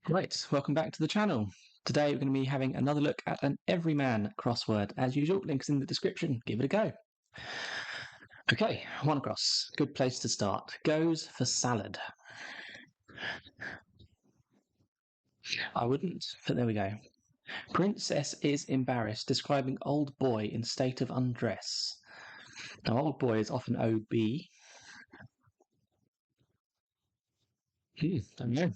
Right, welcome back to the channel. Today we're going to be having another look at an Everyman crossword. As usual, links in the description. Give it a go. Okay, one across. Good place to start. Goes for salad. I wouldn't, but there we go. Princess is embarrassed, describing old boy in state of undress. Now, old boy is often OB. Don't know.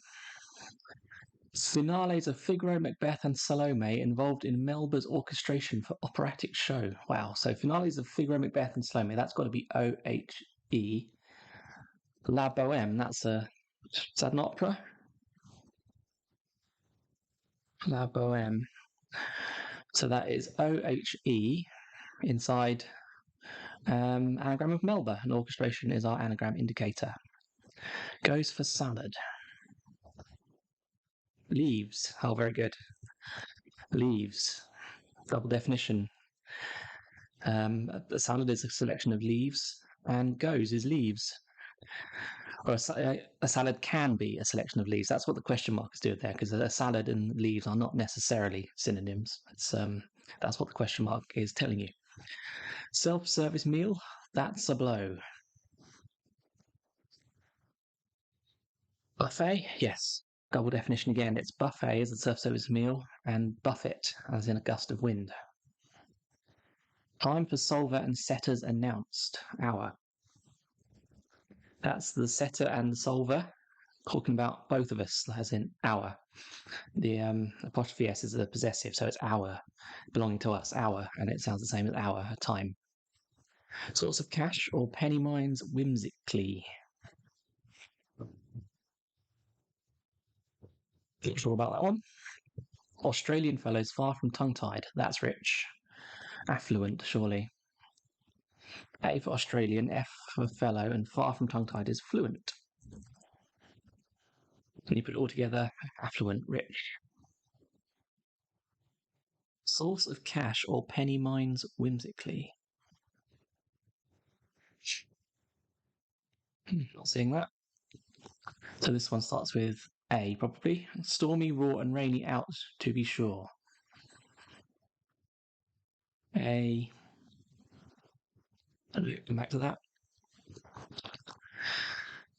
Finales of Figaro, Macbeth, and Salome involved in Melba's orchestration for operatic show. Wow. So finales of Figaro, Macbeth, and Salome. That's got to be OHE. La Boheme. Is that an opera? La Boheme. So that is OHE inside anagram of Melba. And orchestration is our anagram indicator. Goes for salad. Leaves. Oh, very good. Leaves. Double definition. A salad is a selection of leaves, and goes is leaves. Or a salad can be a selection of leaves. That's what the question mark is doing there, because a salad and leaves are not necessarily synonyms. That's what the question mark is telling you. Self-service meal, that's a blow. Buffet, yes. Double definition again. It's buffet as a self-service meal, and buffet as in a gust of wind. Time for solver and setters announced. Hour. That's the setter and the solver talking about both of us, as in our. The apostrophe S is a possessive, so it's our, belonging to us, our, and it sounds the same as our, time. Source of cash or penny mines whimsically. Not sure about that one. Australian fellows far from tongue-tied. That's rich. Affluent, surely. A for Australian, F for fellow, and far from tongue-tied is fluent. When you put it all together, affluent, rich. Source of cash or penny mines whimsically. Not seeing that. So this one starts with A, probably. Stormy, raw, and rainy out, to be sure. A. Come back to that.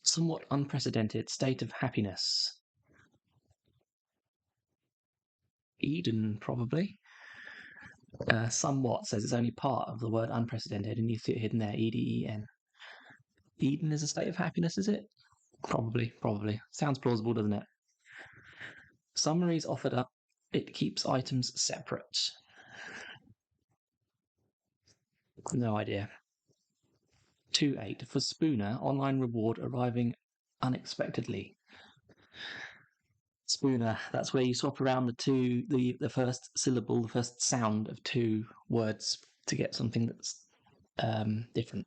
Somewhat unprecedented state of happiness. Eden, probably. Somewhat says it's only part of the word unprecedented, and you see it hidden there, E-D-E-N. Eden is a state of happiness, is it? Probably. Sounds plausible, doesn't it? Summaries offered up. It keeps items separate. No idea. 2-8 for Spooner, online reward arriving unexpectedly. Spooner, that's where you swap around the first syllable, the first sound of two words to get something that's different.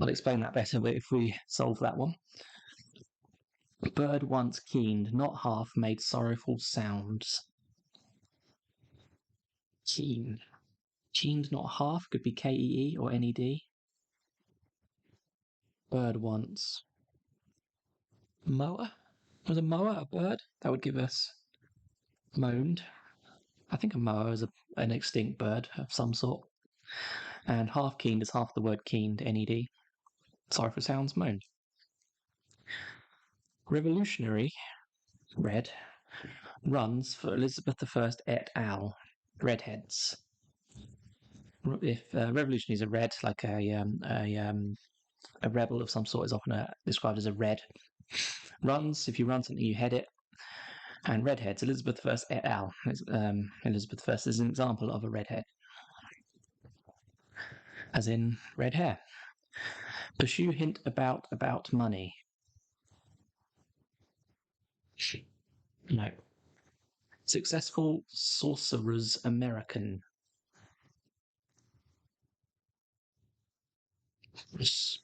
I'll explain that better if we solve that one. Bird once keened, not half, made sorrowful sounds. Keened. Keened, not half, could be K-E-E or N-E-D. Bird once. Mower? Was a mower a bird? That would give us moaned. I think a mower is an extinct bird of some sort. And half keened is half the word keened, N-E-D. Sorrowful sounds, moaned. Revolutionary, red, runs for Elizabeth I et al. Redheads. If revolutionaries are red, like a rebel of some sort is often described as a red. Runs, if you run something, you head it. And redheads, Elizabeth I et al. Elizabeth I is an example of a redhead, as in red hair. Pursue hint about money. No. Successful sorcerer's American.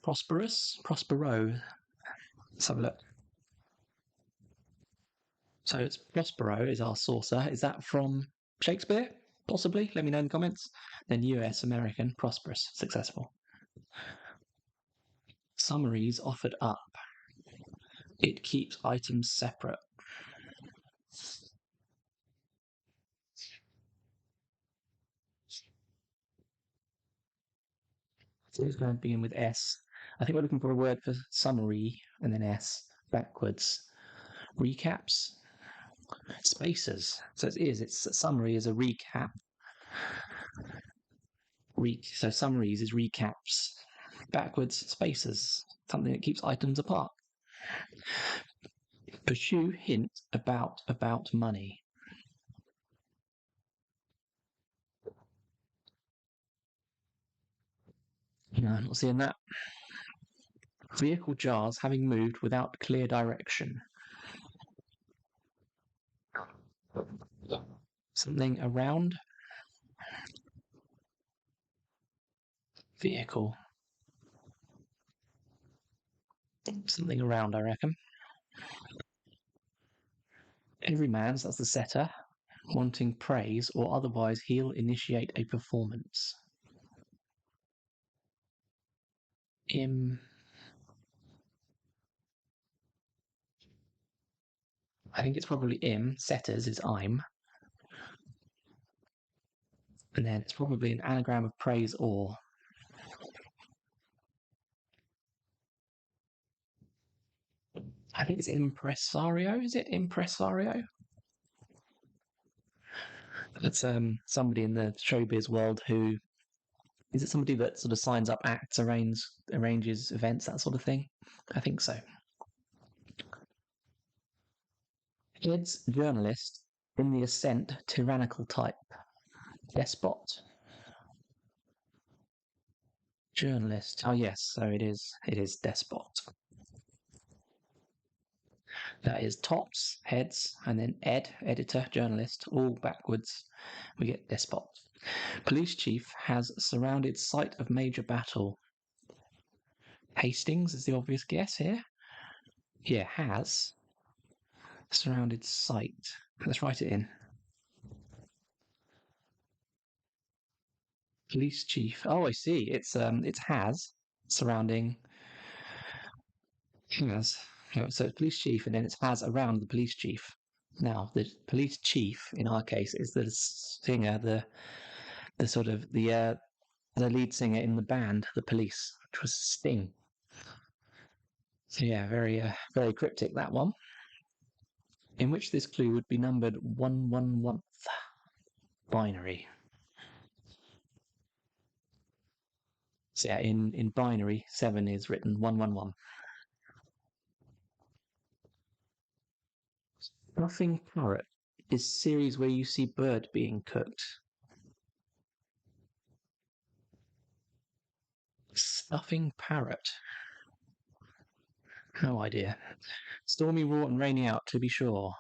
Prosperous? Prospero. Let's have a look. So it's Prospero is our saucer. Is that from Shakespeare? Possibly. Let me know in the comments. Then US, American, prosperous, successful. Summaries offered up. It keeps items separate. So it's going to begin with S. I think we're looking for a word for summary and then S backwards. Recaps, spaces. So it's summary is a recap. So summaries is recaps. Backwards, spaces, something that keeps items apart. Pursue hint about money. No, I'm not seeing that. Vehicle jars having moved without clear direction. Something around. Vehicle. Something around, I reckon. Everyman, so that's the setter, wanting praise or otherwise he'll initiate a performance. I think it's probably setters is I'm. And then it's probably an anagram of praise or. I think it's impresario. Is it impresario? That's somebody in the showbiz world who is it somebody that sort of signs up acts, arranges events, that sort of thing? I think so. Heads journalist in the ascent tyrannical type. Despot. Journalist. Oh yes, so it is. It is despot. That is tops, heads, and then editor, journalist, all backwards. We get despot. Police chief has surrounded site of major battle. Hastings is the obvious guess here. Yeah, has surrounded site. Let's write it in. Police chief. Oh, I see. It's has surrounding has. So it's police chief, and then it has around the police chief. Now the police chief in our case is the singer, the sort of the lead singer in the band, the Police, which was Sting. So yeah, very cryptic that one. In which this clue would be numbered 111th binary. So yeah, in binary, 7 is written 111. Stuffing Parrot is series where you see bird being cooked. Stuffing Parrot. No idea. Stormy, raw, and rainy out, to be sure.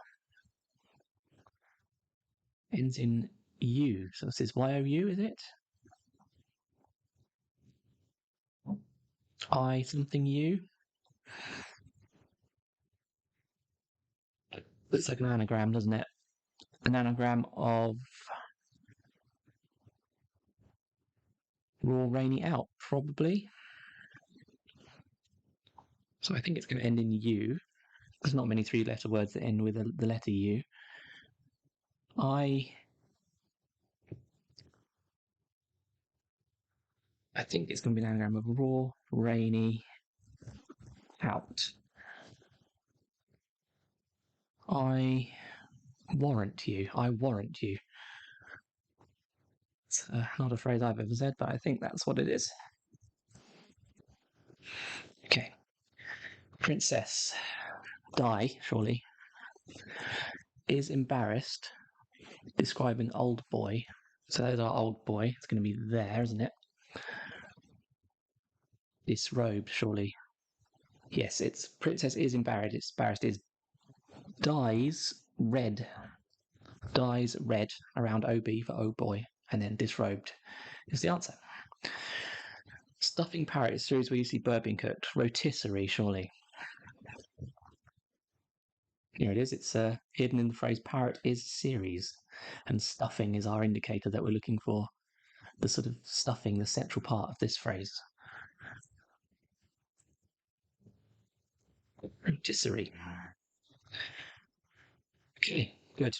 Ends in U. So this is YOU, is it? I something U. Looks like an anagram, doesn't it? An anagram of raw, rainy out, probably. So I think it's going to end in U. There's not many three-letter words that end with the letter U. I think it's going to be an anagram of raw, rainy, out. I warrant you. I warrant you. It's not a phrase I've ever said, but I think that's what it is. Okay. Princess. Die, surely. Is embarrassed. Describing old boy. So there's our old boy. It's going to be there, isn't it? Disrobed, surely. Yes, it's princess is embarrassed. It's embarrassed is dyes red. Dyes red around OB for oh boy, and then disrobed is the answer. Stuffing parrot is series where you see bird being cooked. Rotisserie, surely. Here it is. It's hidden in the phrase parrot is series, and stuffing is our indicator that we're looking for the sort of stuffing, the central part of this phrase. Rotisserie. Okay, good.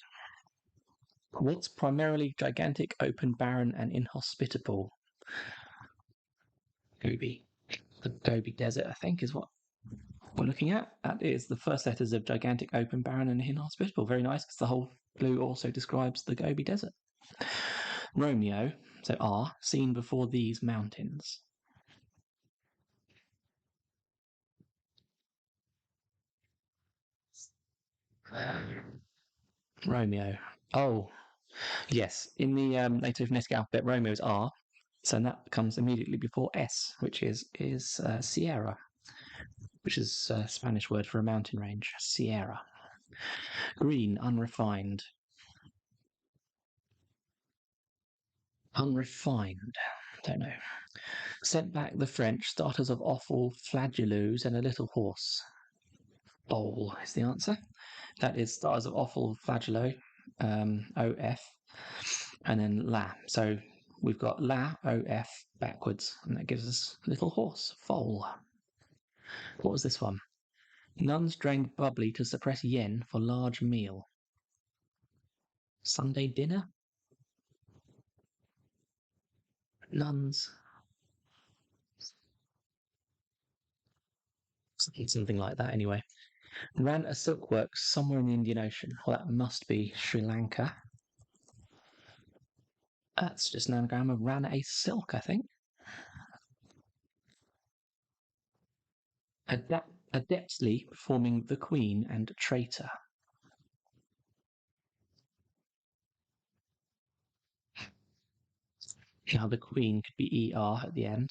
What's primarily gigantic, open, barren, and inhospitable? Gobi. The Gobi Desert, I think, is what we're looking at. That is the first letters of gigantic, open, barren, and inhospitable. Very nice, because the whole blue also describes the Gobi Desert. Romeo, so R, seen before these mountains. Romeo. Oh, yes. In the native phonetic alphabet, Romeo is R, so that comes immediately before S, which is Sierra, which is a Spanish word for a mountain range. Sierra. Green, unrefined. Unrefined. Don't know. Sent back the French, starters of offal, flageolets, and a little horse. Bowl is the answer. That is starters of offal, flagelo, OF, and then la. So we've got la, OF backwards, and that gives us little horse, foal. What was this one? Nuns drained bubbly to suppress yen for large meal. Sunday dinner? Nuns. Something like that, anyway. Ran a silkworks somewhere in the Indian Ocean. Well, that must be Sri Lanka. That's just an anagram of ran a silk, I think. Adeptly performing the queen and traitor. Now, the queen could be ER at the end.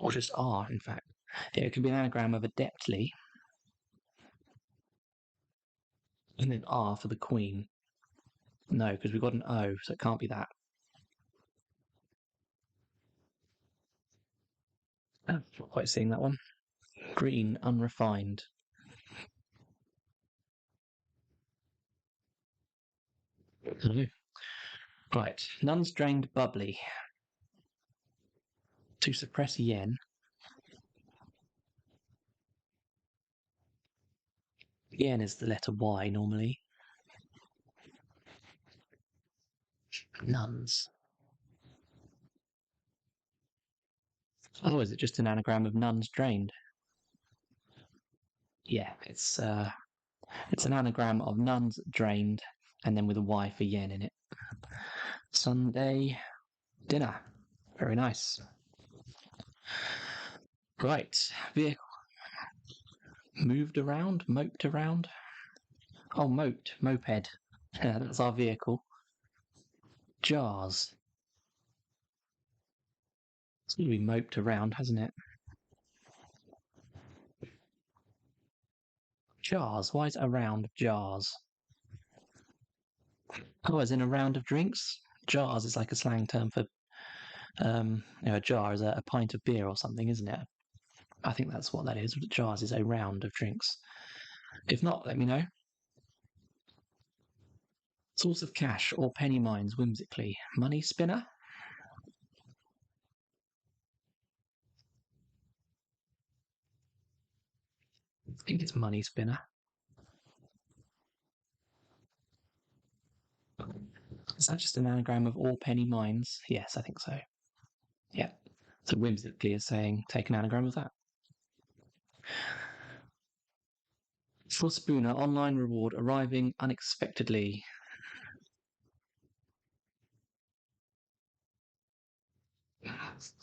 Or just R, in fact. Yeah, it could be an anagram of adeptly. And then R for the queen. No, because we've got an O, so it can't be that. Oh, not quite seeing that one. Green, unrefined. Hello. Right. Nuns drained bubbly. To suppress yen. Yen is the letter Y normally. Nuns. Oh, is it just an anagram of nuns drained? Yeah, it's an anagram of nuns drained, and then with a Y for yen in it. Sunday dinner. Very nice. Right. Vehicle. Moved around? Moped around? Oh, moped. Moped. Yeah, that's our vehicle. Jars. It's going to be moped around, hasn't it? Jars. Why is it around jars? Oh, as in a round of drinks? Jars is like a slang term for, a jar is a pint of beer or something, isn't it? I think that's what that is. Jars is a round of drinks. If not, let me know. Source of cash or penny mines whimsically. Money spinner? I think it's money spinner. Is that just an anagram of all penny mines? Yes, I think so. Yeah. So whimsically is saying take an anagram of that. For Spooner, online reward arriving unexpectedly.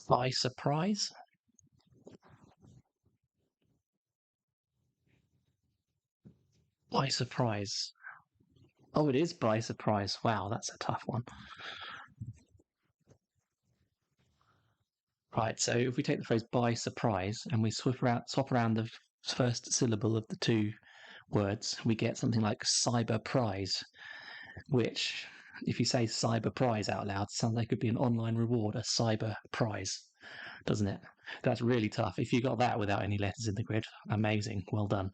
By surprise? By surprise. Oh, it is by surprise. Wow, that's a tough one. Right, so if we take the phrase by surprise and we swap around the first syllable of the two words, we get something like cyber prize, which, if you say cyber prize out loud, sounds like it could be an online reward, a cyber prize, doesn't it? That's really tough. If you got that without any letters in the grid, amazing. Well done.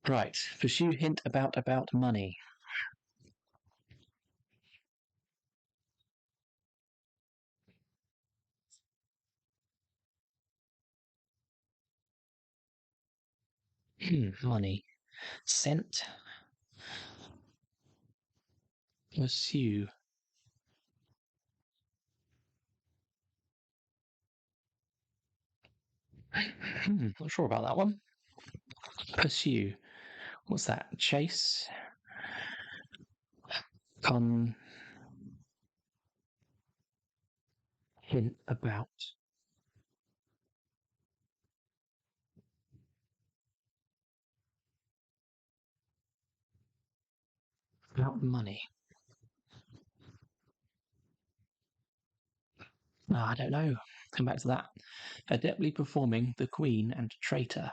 Right, pursue hint about money. Money. Scent. Pursue. Not sure about that one. Pursue. What's that? Chase. Con. Hint about. About money. Oh, I don't know. Come back to that. Adeptly performing the queen and traitor.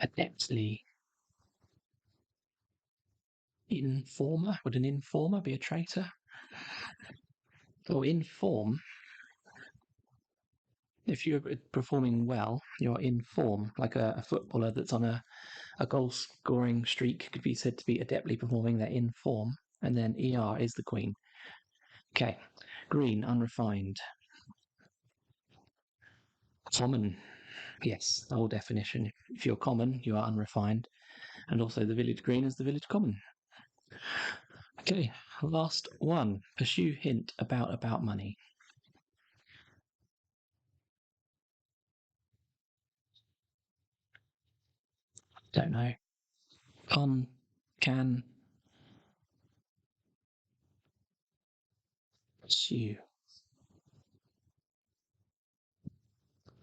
Adeptly. Informer? Would an informer be a traitor? Or inform? If you're performing well, you're in form, like a footballer that's on a goal scoring streak could be said to be adeptly performing. They're in form. And then ER is the queen. Okay. Green, unrefined. Common. Yes, the whole definition. If you're common, you are unrefined. And also the village green is the village common. Okay, last one. Pursue hint about money. Don't know. Con, can, pursue.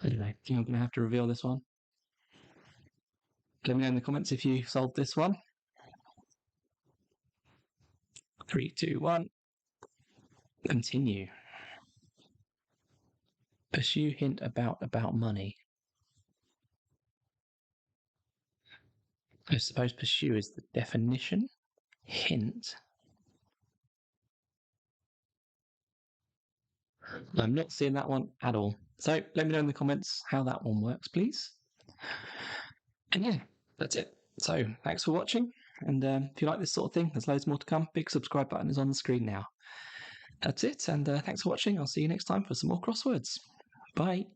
I don't know. I think I'm going to have to reveal this one. Let me know in the comments if you solved this one. 3, 2, 1. Continue. Pursue hint about money. I suppose pursue is the definition. Hint. I'm not seeing that one at all. So let me know in the comments how that one works, please. And yeah, that's it. So thanks for watching. And if you like this sort of thing, there's loads more to come. Big subscribe button is on the screen now. That's it. And thanks for watching. I'll see you next time for some more crosswords. Bye.